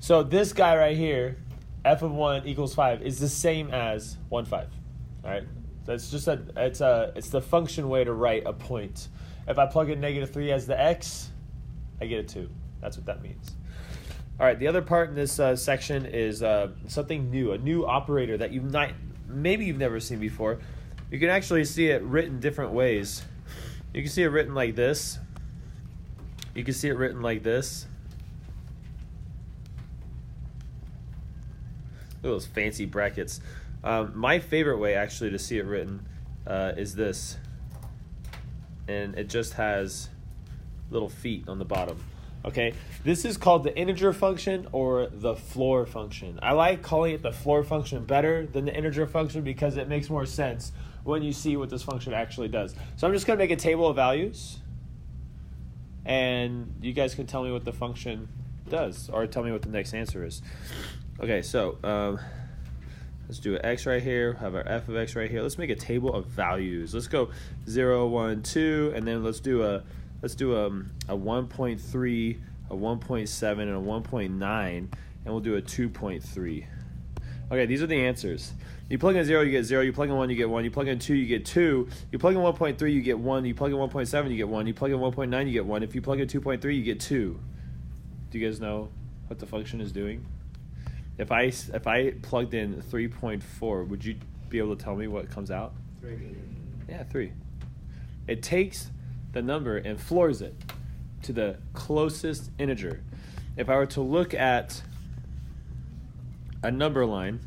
So this guy right here, f of 1 equals 5, is the same as 1, 5. All right? So it's just it's the function way to write a point. If I plug in -3 as the x, I get a 2. That's what that means. All right, the other part in this section is something new, a new operator that maybe you've never seen before. You can actually see it written different ways. You can see it written like this. You can see it written like this. Look at those fancy brackets. My favorite way actually to see it written is this. And it just has little feet on the bottom. Okay, this is called the integer function or the floor function. I like calling it the floor function better than the integer function because it makes more sense when you see what this function actually does. So I'm just going to make a table of values, and you guys can tell me what the function does, or tell me what the next answer is. Okay, so let's do an x right here, have our f of x right here. Let's make a table of values. Let's go 0, 1, 2, and then let's do a 1.3, a 1.7, and a 1.9, and we'll do a 2.3. Okay, these are the answers. You plug in 0, you get 0. You plug in 1, you get 1. You plug in 2, you get 2. You plug in 1.3, you get 1. You plug in 1.7, you get 1. You plug in 1.9, you get 1. If you plug in 2.3, you get 2. Do you guys know what the function is doing? If I plugged in 3.4, would you be able to tell me what comes out? 3. Yeah, 3. It takes the number and floors it to the closest integer. If I were to look at a number line,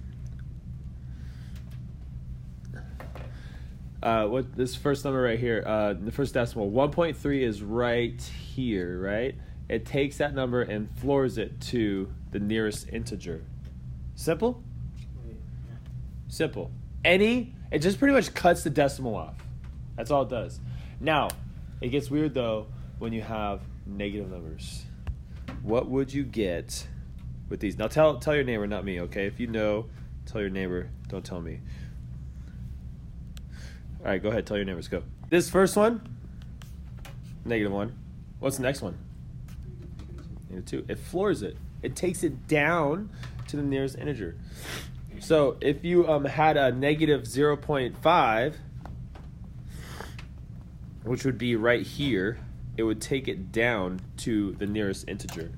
what this first number right here, the first decimal, 1.3 is right here, right? It takes that number and floors it to the nearest integer. Simple? Yeah. Simple. It just pretty much cuts the decimal off. That's all it does. Now, it gets weird though when you have negative numbers. What would you get with these? Now tell your neighbor, not me, okay? If you know, tell your neighbor, don't tell me. All right, go ahead, tell your neighbors, go. This first one, -1. What's the next one? -2. It floors it. It takes it down to the nearest integer. So if you had a -0.5, which would be right here, it would take it down to the nearest integer.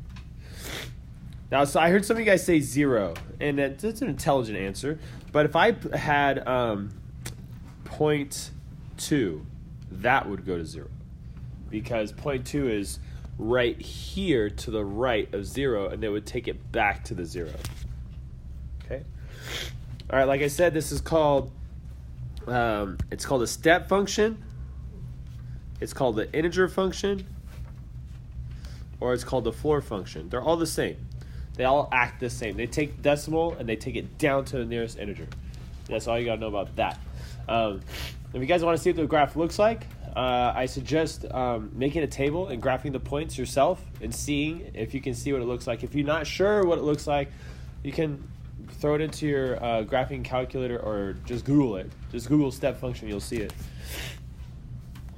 Now, so I heard some of you guys say 0, and that's an intelligent answer. But if I had 0.2, that would go to 0. Because 0.2 is right here to the right of 0, and it would take it back to the 0. Okay? All right, like I said, this is called, it's called a step function. It's called the integer function, or it's called the floor function. They're all the same. They all act the same. They take decimal and they take it down to the nearest integer. That's all you gotta know about that. If you guys want to see what the graph looks like, I suggest making a table and graphing the points yourself and seeing if you can see what it looks like. If you're not sure what it looks like, you can throw it into your graphing calculator or just Google it. Just Google step function, you'll see it.